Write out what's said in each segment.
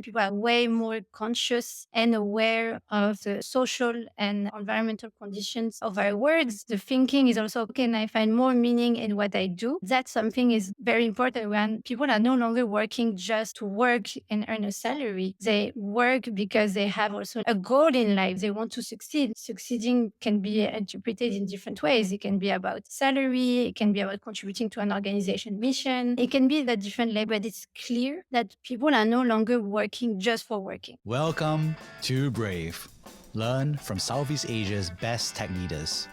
People are way more conscious and aware of the social and environmental conditions of our works. The thinking is also, can I find more meaning in what I do? That something is very important when people are no longer working just to work and earn a salary. They work because they have also a goal in life. They want to succeed. Succeeding can be interpreted in different ways. It can be about salary. It can be about contributing to an organization mission. It can be at different level, but it's clear that people are no longer working just for working. Welcome to Brave. Learn from Southeast Asia's best tech leaders.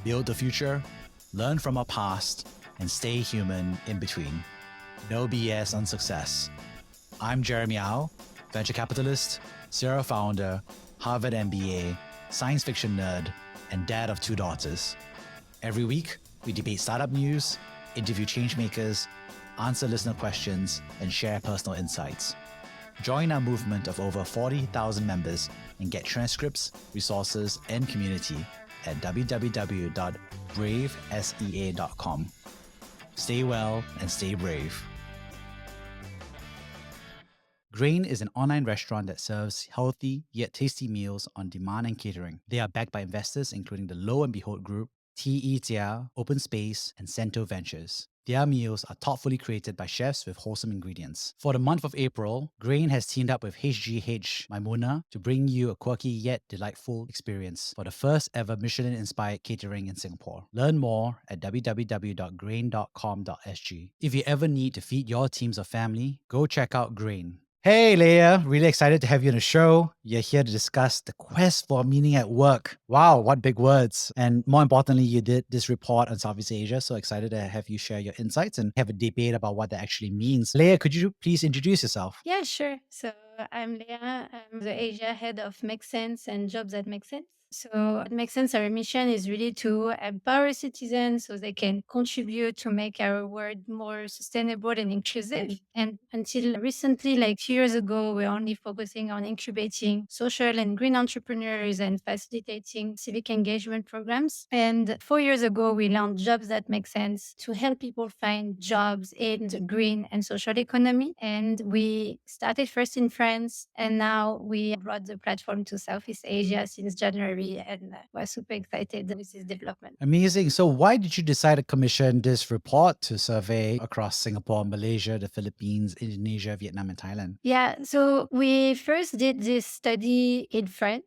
Build the future, learn from our past, and stay human in between. No BS on success. I'm Jeremy Au, venture capitalist, serial founder, Harvard MBA, science fiction nerd, and dad of 2 daughters. Every week, we debate startup news, interview changemakers, answer listener questions, and share personal insights. Join our movement of over 40,000 members and get transcripts, resources, and community at www.bravesea.com. Stay well and stay brave. Grain is an online restaurant that serves healthy yet tasty meals on demand and catering. They are backed by investors including the Lo and Behold Group, TE Tia, Open Space, and Cento Ventures. Their meals are thoughtfully created by chefs with wholesome ingredients. For the month of April, Grain has teamed up with HGH Maimuna to bring you a quirky yet delightful experience for the first ever Michelin-inspired catering in Singapore. Learn more at www.grain.com.sg. If you ever need to feed your teams or family, go check out Grain. Hey, Léa, really excited to have you on the show. You're here to discuss the quest for meaning at work. Wow, what big words. And more importantly, you did this report on Southeast Asia. So excited to have you share your insights and have a debate about what that actually means. Léa, could you please introduce yourself? Yeah, sure. So I'm Léa. I'm the Asia head of Makesense and Jobs at Makesense. So at Makesense, our mission is really to empower citizens so they can contribute to make our world more sustainable and inclusive. And until recently, like 2 years ago, we're only focusing on incubating social and green entrepreneurs and facilitating civic engagement programs. And 4 years ago, we launched Jobs That Make Sense to help people find jobs in the green and social economy. And we started first in France, and now we brought the platform to Southeast Asia since January, and we're super excited with this development. Amazing. So why did you decide to commission this report to survey across Singapore, Malaysia, the Philippines, Indonesia, Vietnam, and Thailand? Yeah, so we first did this study in France.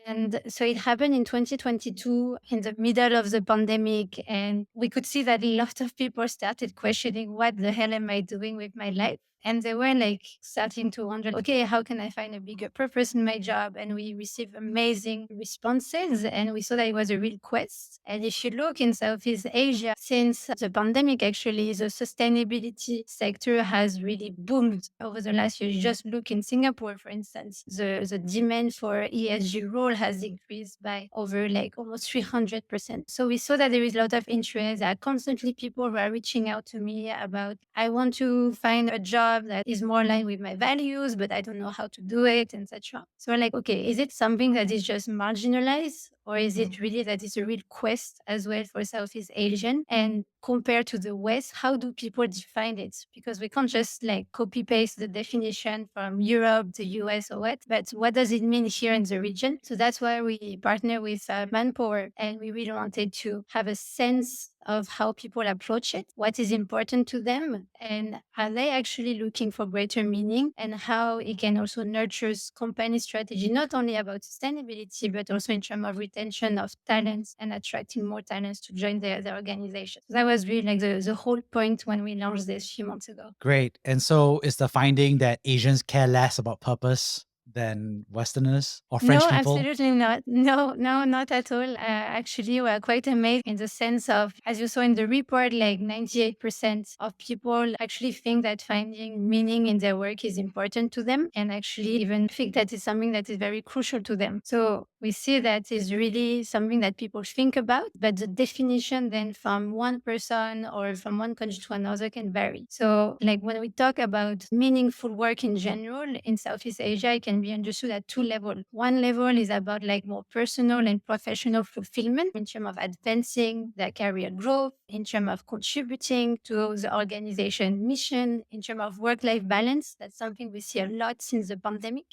And so it happened in 2022 in the middle of the pandemic. And we could see that a lot of people started questioning, what the hell am I doing with my life? And they were like starting to wonder, okay, how can I find a bigger purpose in my job? And we received amazing responses, and we saw that it was a real quest. And if you look in Southeast Asia, since the pandemic, actually, the sustainability sector has really boomed over the last year. You just look in Singapore, for instance, the demand for ESG role has increased by over like almost 300%. So we saw that there is a lot of interest, that constantly people were reaching out to me about, I want to find a job that is more aligned with my values, but I don't know how to do it, etc. So we're like, okay, is it something that is just marginalized, or is it really that it's a real quest as well for Southeast Asian? And compared to the West, how do people define it? Because we can't just like copy paste the definition from Europe, the US, or what does it mean here in the region? So that's why we partner with Manpower, and we really wanted to have a sense of how people approach it, what is important to them, and are they actually looking for greater meaning, and how it can also nurture company strategy, not only about sustainability, but also in terms of retention of talents and attracting more talents to join their organization. So that was really like the whole point when we launched this a few months ago. Great. And so is the finding that Asians care less about purpose than Westerners or French No, people? absolutely not. No, not at all. Actually, we're quite amazed in the sense of, as you saw in the report, like 98% of people actually think that finding meaning in their work is important to them, and actually even think that is something that is very crucial to them. So we see that is really something that people think about, but the definition then from one person or from one country to another can vary. So like when we talk about meaningful work in general in Southeast Asia, it can be understood at two levels. One level is about like more personal and professional fulfillment in terms of advancing their career growth, in terms of contributing to the organization mission, in terms of work-life balance. That's something we see a lot since the pandemic.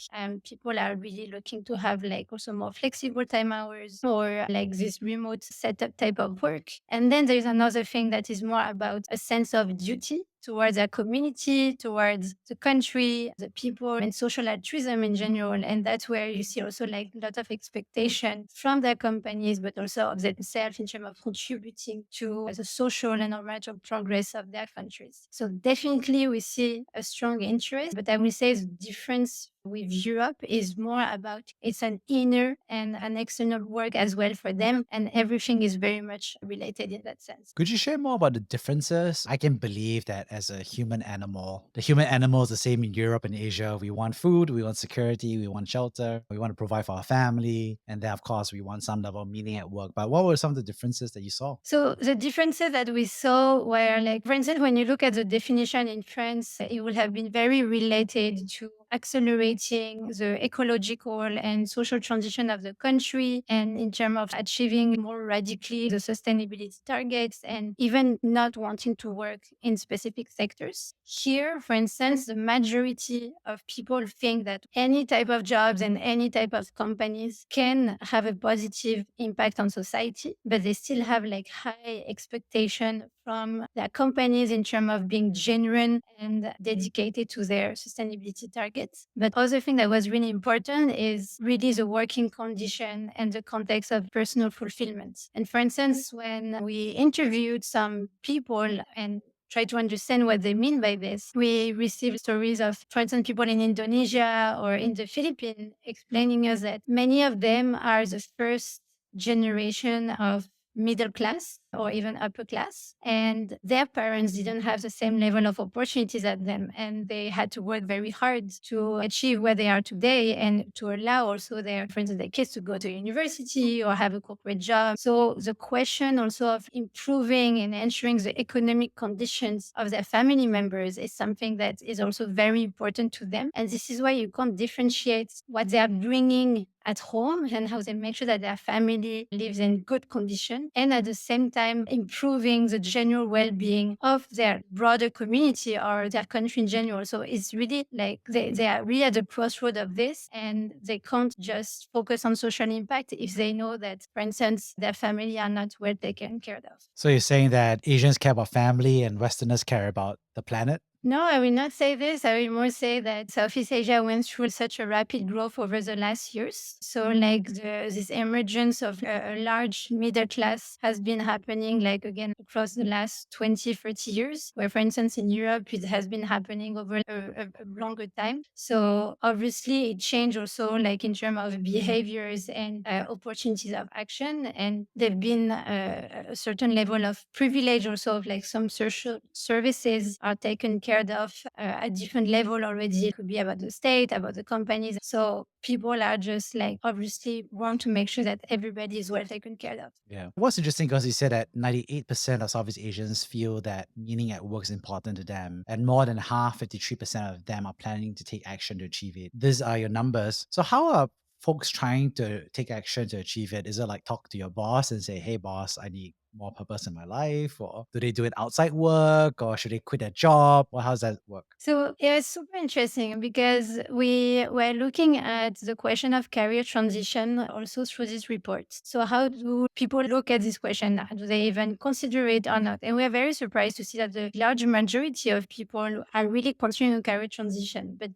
People are really looking to have like also more flexible time hours or like this remote setup type of work. And then there's another thing that is more about a sense of duty towards our community, towards the country, the people, and social altruism in general. And that's where you see also like a lot of expectation from their companies, but also of themselves in terms of contributing to the social and environmental progress of their countries. So definitely we see a strong interest, but I will say the difference with Europe is more about it's an inner and an external work as well for them, and everything is very much related in that sense. Could you share more about the differences? I can believe that as a human animal, the human animal is the same in Europe and Asia. We want food, we want security, we want shelter, we want to provide for our family. And then, of course, we want some level of meaning at work. But what were some of the differences that you saw? So the differences that we saw were like, for instance, when you look at the definition in France, it would have been very related to accelerating the ecological and social transition of the country, and in terms of achieving more radically the sustainability targets, and even not wanting to work in specific sectors. Here, for instance, the majority of people think that any type of jobs and any type of companies can have a positive impact on society, but they still have like high expectation from their companies in terms of being genuine and dedicated to their sustainability targets. But other thing that was really important is really the working condition and the context of personal fulfillment. And for instance, when we interviewed some people and try to understand what they mean by this, we received stories of, for instance, people in Indonesia or in the Philippines explaining us that many of them are the first generation of middle class or even upper class, and their parents didn't have the same level of opportunities as them, and they had to work very hard to achieve where they are today and to allow also their, for instance, their kids to go to university or have a corporate job. So the question also of improving and ensuring the economic conditions of their family members is something that is also very important to them, and this is why you can't differentiate what they are bringing at home and how they make sure that their family lives in good condition, and at the same time improving the general well-being of their broader community or their country in general. So it's really like they are really at the crossroad of this, and they can't just focus on social impact if they know that, for instance, their family are not well taken care of. So you're saying that Asians care about family and Westerners care about the planet? No, I will not say this. I will more say that Southeast Asia went through such a rapid growth over the last years. So, like this emergence of a large middle class has been happening, like again, across the last 20, 30 years, where, for instance, in Europe, it has been happening over a longer time. So, obviously, it changed also, like in terms of behaviors and opportunities of action. And there've been a certain level of privilege also of like some social services are taken care of at different level already. It could be about the state, about the companies. So people are just like obviously want to make sure that everybody is well taken care of. Yeah. What's interesting because you said that 98% of Southeast Asians feel that meaning at work is important to them, and more than half, 53% of them are planning to take action to achieve it. These are your numbers. So how are folks trying to take action to achieve it? Is it like talk to your boss and say, hey boss, I need more purpose in my life? Or do they do it outside work, or should they quit their job? Or how does that work? So it was super interesting because we were looking at the question of career transition also through this report. So how do people look at this question? Do they even consider it or not? And we are very surprised to see that the large majority of people are really considering a career transition, but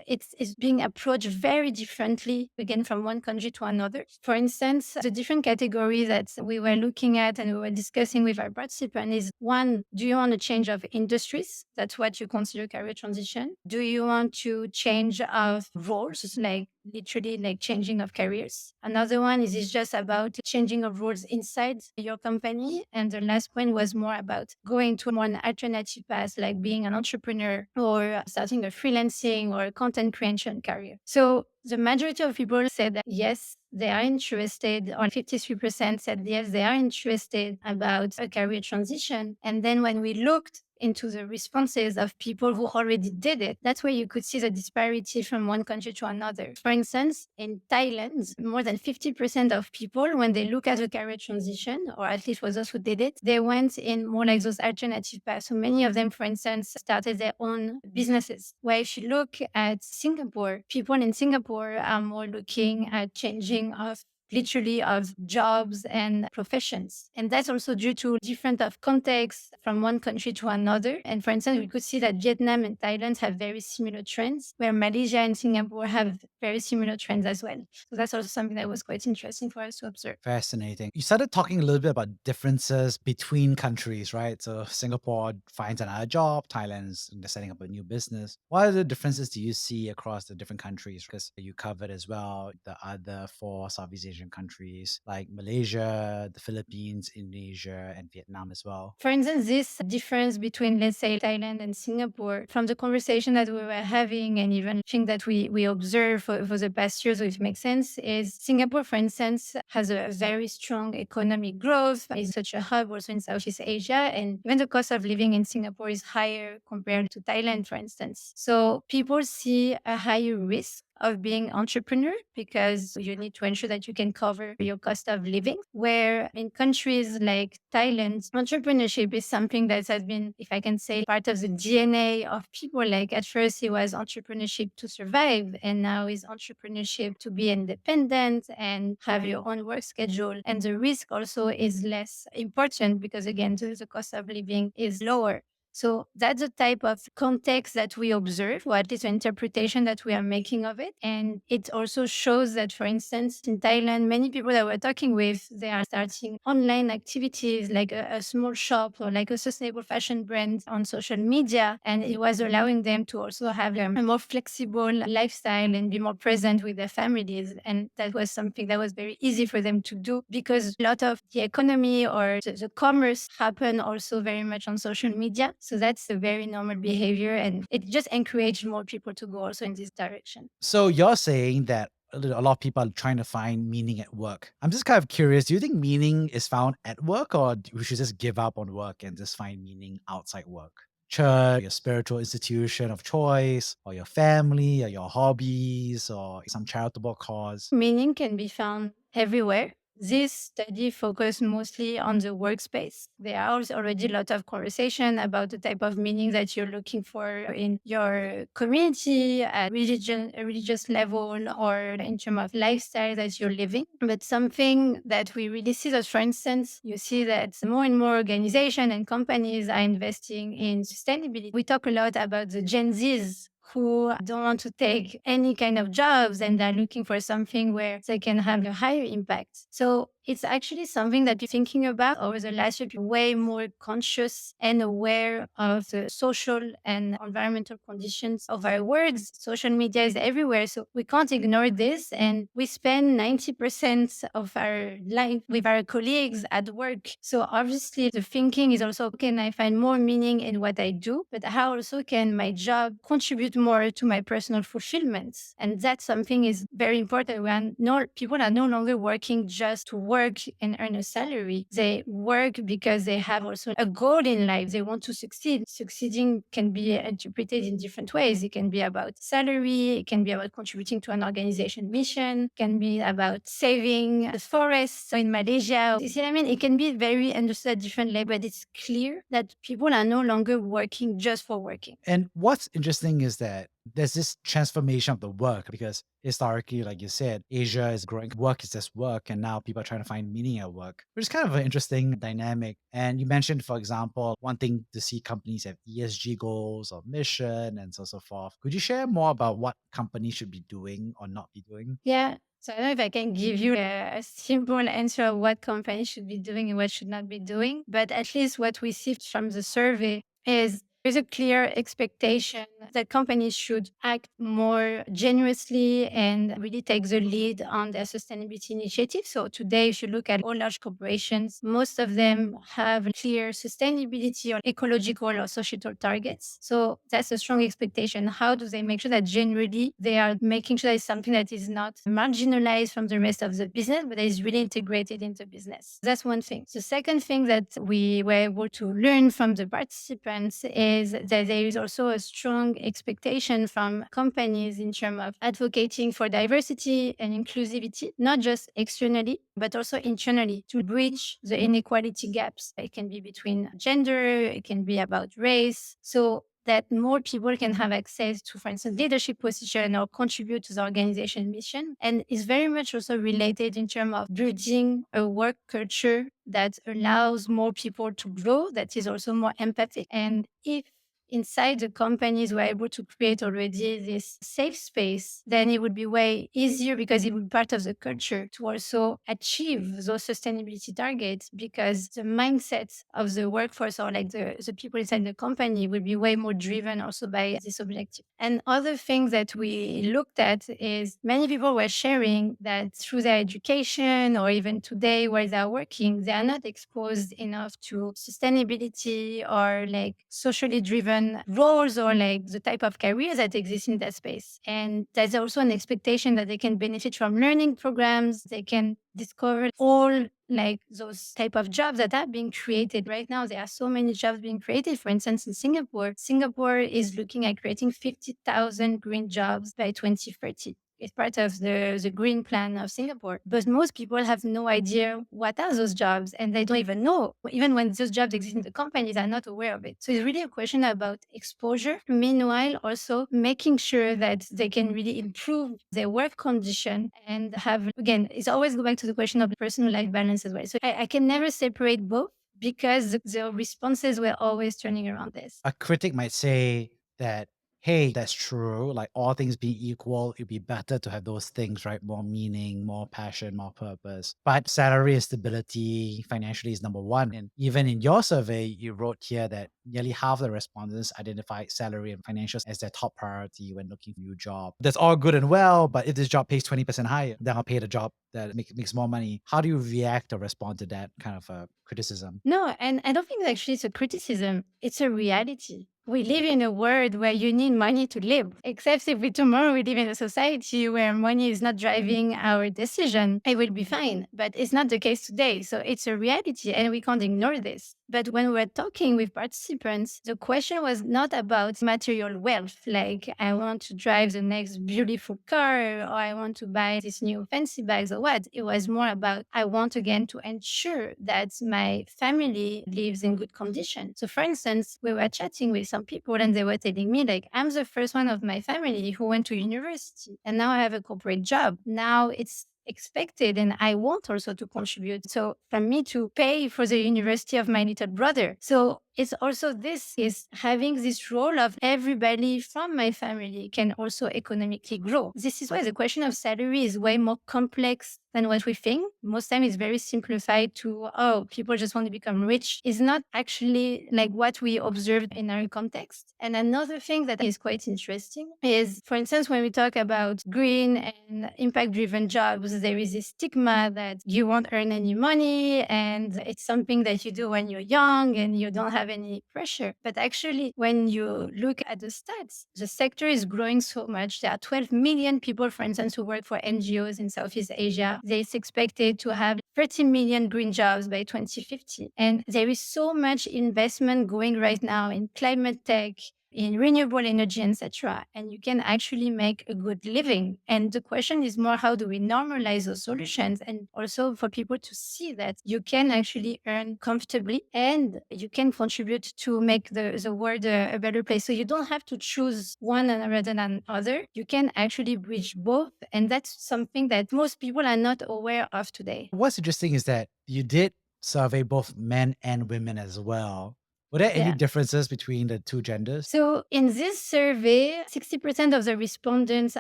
it's being approached very differently, again, from one country to another. For instance, the different categories that we were looking at and we were discussing with our participants is one, do you want a change of industries? That's what you consider career transition. Do you want to change of roles, like literally like changing of careers? Another one is just about changing of roles inside your company. And the last point was more about going to one alternative path, like being an entrepreneur or starting a freelancing or a content creation career. So the majority of people said that yes, they are interested, or 53% said yes, they are interested about a career transition. And then when we looked into the responses of people who already did it, that's where you could see the disparity from one country to another. For instance, in Thailand, more than 50% of people, when they look at the career transition, or at least for those who did it, they went in more like those alternative paths. So many of them, for instance, started their own businesses. Where if you look at Singapore, people in Singapore are more looking at changing of literally of jobs and professions. And that's also due to different of contexts from one country to another. And for instance, we could see that Vietnam and Thailand have very similar trends, where Malaysia and Singapore have very similar trends as well. So that's also something that was quite interesting for us to observe. Fascinating. You started talking a little bit about differences between countries, right? So Singapore finds another job, Thailand's setting up a new business. What other differences do you see across the different countries? Because you covered as well the other four Southeast Asian countries like Malaysia, the Philippines, Indonesia, and Vietnam as well. For instance, this difference between, let's say, Thailand and Singapore, from the conversation that we were having and even thing that we observe for the past years, which makes sense, is Singapore, for instance, has a very strong economic growth, is such a hub also in Southeast Asia. And even the cost of living in Singapore is higher compared to Thailand, for instance. So people see a higher risk of being entrepreneur because you need to ensure that you can cover your cost of living. Where in countries like Thailand, entrepreneurship is something that has been, if I can say, part of the DNA of people. Like at first it was entrepreneurship to survive, and now is entrepreneurship to be independent and have your own work schedule. And the risk also is less important because again, the cost of living is lower. So that's the type of context that we observe, or at least the interpretation that we are making of it. And it also shows that, for instance, in Thailand, many people that we're talking with, they are starting online activities like a small shop or like a sustainable fashion brand on social media. And it was allowing them to also have a more flexible lifestyle and be more present with their families. And that was something that was very easy for them to do because a lot of the economy or the commerce happened also very much on social media. So that's a very normal behavior, and it just encouraged more people to go also in this direction. So you're saying that a lot of people are trying to find meaning at work. I'm just kind of curious, do you think meaning is found at work, or we should just give up on work and just find meaning outside work? Church, your spiritual institution of choice, or your family, or your hobbies, or some charitable cause? Meaning can be found everywhere. This study focused mostly on the workspace. There are also already a lot of conversation about the type of meaning that you're looking for in your community, at a religious level, or in terms of lifestyle that you're living. But something that we really see that, for instance, you see that more and more organizations and companies are investing in sustainability. We talk a lot about the Gen Zs who don't want to take any kind of jobs and they're looking for something where they can have a higher impact. So it's actually something that you're thinking about over the last year, way more conscious and aware of the social and environmental conditions of our words. Social media is everywhere, so we can't ignore this. And we spend 90% of our life with our colleagues at work. So obviously the thinking is also, can I find more meaning in what I do? But how also can my job contribute more to my personal fulfillment? And that's something is very important when people are no longer working just to work and earn a salary. They work because they have also a goal in life. They want to succeed. Succeeding can be interpreted in different ways. It can be about salary. It can be about contributing to an organization mission. It can be about saving the forest. So in Malaysia, you see what I mean? It can be very understood at different levels, but it's clear that people are no longer working just for working. And what's interesting is that there's this transformation of the work because historically, like you said, Asia is growing. Work is just work. And now people are trying to find meaning at work, which is kind of an interesting dynamic. And you mentioned, for example, wanting to see companies have ESG goals or mission and so forth. Could you share more about what companies should be doing or not be doing? Yeah. So I don't know if I can give you a simple answer of what companies should be doing and what should not be doing, but at least what we see from the survey is There's a clear expectation that companies should act more generously and really take the lead on their sustainability initiatives. So today, if you look at all large corporations, most of them have clear sustainability or ecological or societal targets. So that's a strong expectation. How do they make sure that generally they are making sure that it's something that is not marginalized from the rest of the business, but that is really integrated into business? That's one thing. The second thing that we were able to learn from the participants is that there is also a strong expectation from companies in terms of advocating for diversity and inclusivity, not just externally, but also internally to bridge the inequality gaps. It can be between gender, it can be about race. So that more people can have access to, for instance, leadership position or contribute to the organization mission. And is very much also related in terms of building a work culture that allows more people to grow, that is also more empathic. And if inside the companies we're able to create already this safe space, then it would be way easier because it would be part of the culture to also achieve those sustainability targets, because the mindset of the workforce or like the people inside the company will be way more driven also by this objective. And other things that we looked at is many people were sharing that through their education or even today where they're working, they are not exposed enough to sustainability or like socially driven roles or like the type of careers that exist in that space. And there's also an expectation that they can benefit from learning programs. They can discover all like those type of jobs that are being created right now. There are so many jobs being created. For instance, in Singapore is looking at creating 50,000 green jobs by 2030. It's part of the green plan of Singapore. But most people have no idea what are those jobs, and they don't even know. Even when those jobs exist in the companies, are not aware of it. So it's really a question about exposure. Meanwhile, also making sure that they can really improve their work condition and have, again, it's always go back to the question of personal life balance as well. So I can never separate both because the responses were always turning around this. A critic might say that, hey, that's true. Like all things being equal, it'd be better to have those things, right? More meaning, more passion, more purpose. But salary and stability financially is number one. And even in your survey, you wrote here that nearly half the respondents identified salary and financials as their top priority when looking for a new job. That's all good and well, but if this job pays 20% higher, then I'll pay the job that makes more money. How do you react or respond to that kind of criticism? No, and I don't think actually it's a criticism. It's a reality. We live in a world where you need money to live. Except if we tomorrow we live in a society where money is not driving our decision, it will be fine. But it's not the case today. So it's a reality and we can't ignore this. But when we're talking with participants, the question was not about material wealth, like I want to drive the next beautiful car or I want to buy this new fancy bags or what. It was more about I want again to ensure that my family lives in good condition. So for instance, we were chatting with some people and they were telling me like, I'm the first one of my family who went to university and now I have a corporate job. Now it's expected and I want also to contribute. So for me to pay for the university of my little brother. So it's also this is having this role of everybody from my family can also economically grow. This is why the question of salary is way more complex than what we think. Most time it's very simplified to, oh, people just want to become rich. It's not actually like what we observed in our context. And another thing that is quite interesting is, for instance, when we talk about green and impact-driven jobs, there is this stigma that you won't earn any money and it's something that you do when you're young and you don't have any pressure. But actually, when you look at the stats, the sector is growing so much. There are 12 million people, for instance, who work for NGOs in Southeast Asia. It's expected to have 30 million green jobs by 2050. And there is so much investment going right now in climate tech, in renewable energy, etc. And you can actually make a good living. And the question is more, how do we normalize those solutions? And also for people to see that you can actually earn comfortably and you can contribute to make the world a better place. So you don't have to choose one rather than other. You can actually bridge both. And that's something that most people are not aware of today. What's interesting is that you did survey both men and women as well. Were there any Yeah. differences between the two genders? So in this survey, 60% of the respondents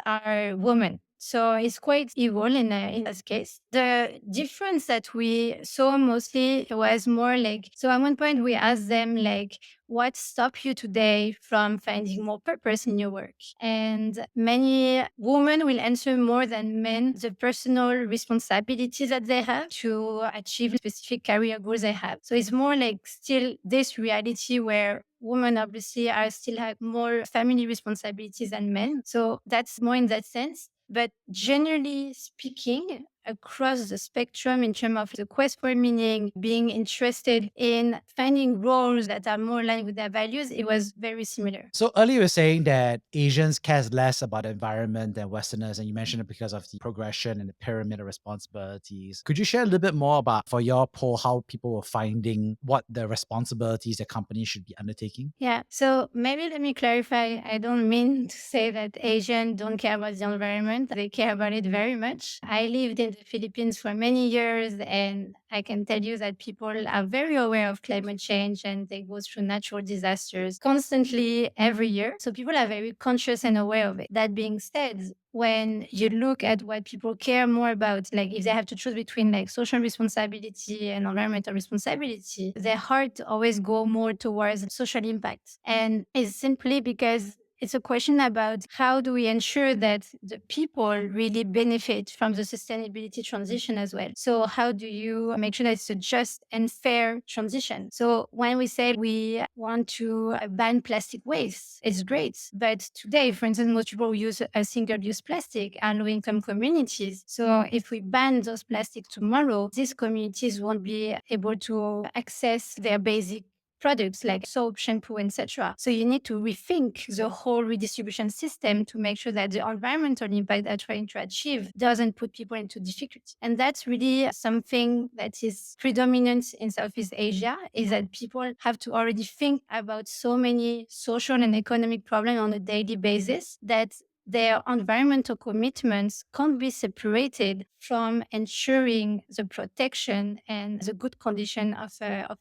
are women. So it's quite equal in this case. The difference that we saw mostly was more like, so at one point we asked them like, what stops you today from finding more purpose in your work? And many women will answer more than men the personal responsibilities that they have to achieve specific career goals they have. So it's more like still this reality where women obviously are still have more family responsibilities than men. So that's more in that sense. But generally speaking, across the spectrum in terms of the quest for meaning, being interested in finding roles that are more aligned with their values, it was very similar. So earlier you were saying that Asians cares less about the environment than Westerners, and you mentioned it because of the progression and the pyramid of responsibilities. Could you share a little bit more about, for your poll, how people were finding what the responsibilities that companies should be undertaking? Yeah. So maybe let me clarify. I don't mean to say that Asians don't care about the environment. They care about it very much. I lived in the Philippines for many years, and I can tell you that people are very aware of climate change and they go through natural disasters constantly every year. So people are very conscious and aware of it. That being said, when you look at what people care more about, like if they have to choose between like social responsibility and environmental responsibility, their heart always go more towards social impact. And it's simply because it's a question about how do we ensure that the people really benefit from the sustainability transition as well. So how do you make sure that it's a just and fair transition? So when we say we want to ban plastic waste, it's great. But today, for instance, most people use a single-use plastic and low-income communities. So if we ban those plastics tomorrow, these communities won't be able to access their basic products like soap, shampoo, etc. So you need to rethink the whole redistribution system to make sure that the environmental impact that we're trying to achieve doesn't put people into difficulty. And that's really something that is predominant in Southeast Asia, is that people have to already think about so many social and economic problems on a daily basis that their environmental commitments can't be separated from ensuring the protection and the good condition of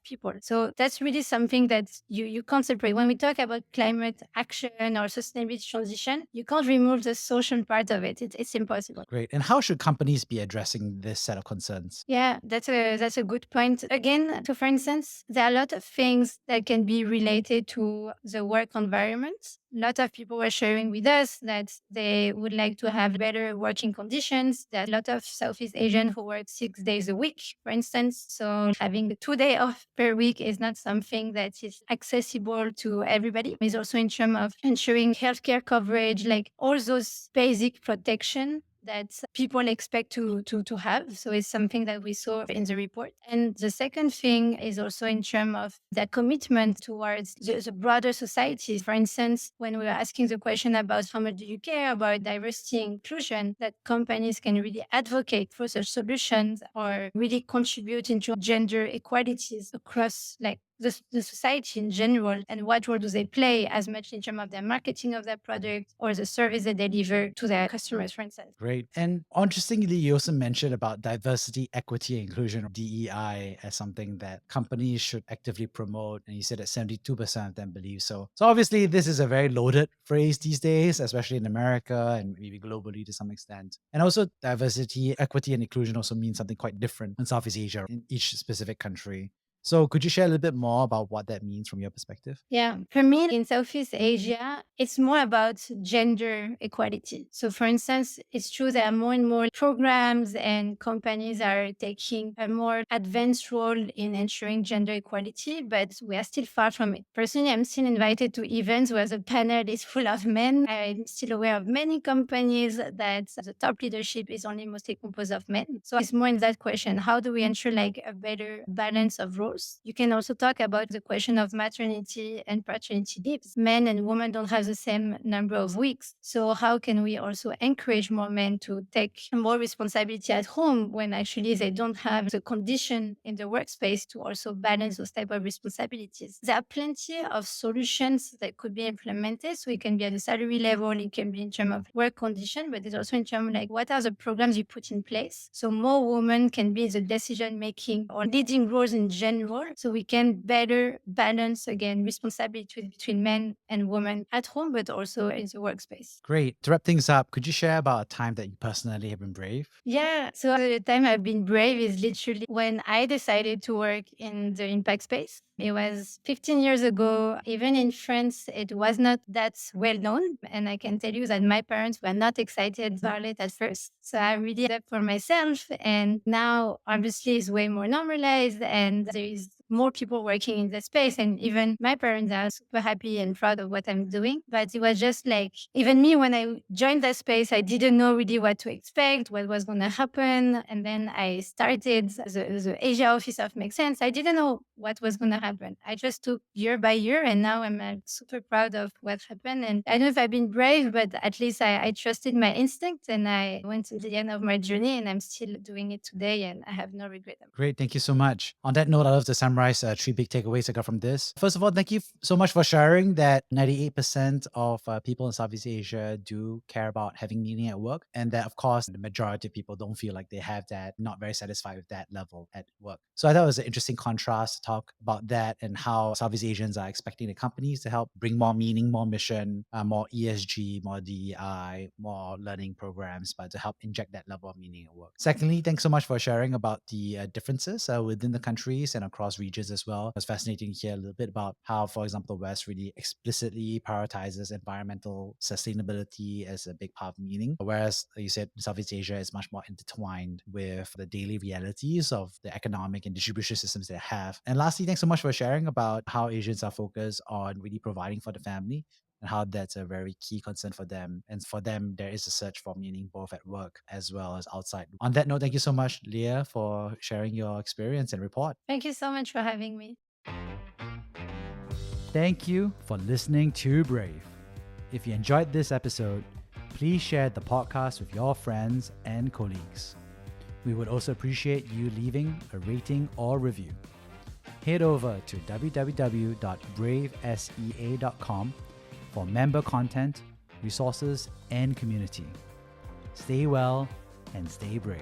people. So that's really something that you can't separate. When we talk about climate action or sustainability transition, you can't remove the social part of it. It's impossible. Great. And how should companies be addressing this set of concerns? Yeah, that's a good point. Again, so for instance, there are a lot of things that can be related to the work environment. A lot of people were sharing with us that they would like to have better working conditions. There are a lot of Southeast Asians who work 6 days a week, for instance. So having 2 days off per week is not something that is accessible to everybody. It's also in terms of ensuring healthcare coverage, like all those basic protection that people expect to have. So it's something that we saw in the report. And the second thing is also in terms of their commitment towards the broader society. For instance, when we were asking the question about how much do you care about diversity and inclusion, that companies can really advocate for such solutions or really contribute into gender equalities across like the society in general, and what role do they play as much in terms of their marketing of their product or the service they deliver to their customers, for instance. Great. And interestingly, you also mentioned about diversity, equity, and inclusion, or DEI, as something that companies should actively promote. And you said that 72% of them believe so. So obviously, this is a very loaded phrase these days, especially in America and maybe globally to some extent. And also, diversity, equity, and inclusion also means something quite different in Southeast Asia, in each specific country. So could you share a little bit more about what that means from your perspective? Yeah, for me in Southeast Asia, it's more about gender equality. So, for instance, it's true there are more and more programs and companies are taking a more advanced role in ensuring gender equality, but we are still far from it. Personally, I'm still invited to events where the panel is full of men. I'm still aware of many companies that the top leadership is only mostly composed of men. So, it's more in that question: how do we ensure like a better balance of roles? You can also talk about the question of maternity and paternity leaves. Men and women don't have the same number of weeks. So how can we also encourage more men to take more responsibility at home when actually they don't have the condition in the workspace to also balance those type of responsibilities? There are plenty of solutions that could be implemented. So it can be at the salary level, it can be in terms of work condition, but it's also in terms of like what are the programs you put in place so more women can be in the decision making or leading roles in general women role, so we can better balance again responsibility between men and women at home, but also in the workspace. Great. To wrap things up, could you share about a time that you personally have been brave? Yeah. So the time I've been brave is literally when I decided to work in the impact space. It was 15 years ago. Even in France, it was not that well known. And I can tell you that my parents were not excited about it at first. So I really did that for myself. And now, obviously, it's way more normalized and there is more people working in the space. And even my parents are super happy and proud of what I'm doing. But it was just like, even me, when I joined that space, I didn't know really what to expect, what was going to happen. And then I started the Asia office of Makesense. I didn't know what was going to happen. I just took year by year. And now I'm super proud of what happened. And I don't know if I've been brave, but at least I trusted my instinct and I went to the end of my journey and I'm still doing it today and I have no regret. Great. Thank you so much. On that note, I love to summarize three big takeaways I got from this. First of all, thank you so much for sharing that 98% of people in Southeast Asia do care about having meaning at work. And that, of course, the majority of people don't feel like they have that, not very satisfied with that level at work. So I thought it was an interesting contrast to talk about that and how Southeast Asians are expecting the companies to help bring more meaning, more mission, more ESG, more DEI, more learning programs, but to help inject that level of meaning at work. Secondly, thanks so much for sharing about the differences within the countries and across regions as well. It was fascinating to hear a little bit about how, for example, the West really explicitly prioritizes environmental sustainability as a big part of meaning, whereas you said Southeast Asia is much more intertwined with the daily realities of the economic and distribution systems they have. And lastly, thanks so much for sharing about how Asians are focused on really providing for the family and how that's a very key concern for them. And for them, there is a search for meaning both at work as well as outside. On that note, thank you so much, Léa, for sharing your experience and report. Thank you so much for having me. Thank you for listening to Brave. If you enjoyed this episode, please share the podcast with your friends and colleagues. We would also appreciate you leaving a rating or review. Head over to www.bravesea.com for member content, resources, and community. Stay well and stay brave.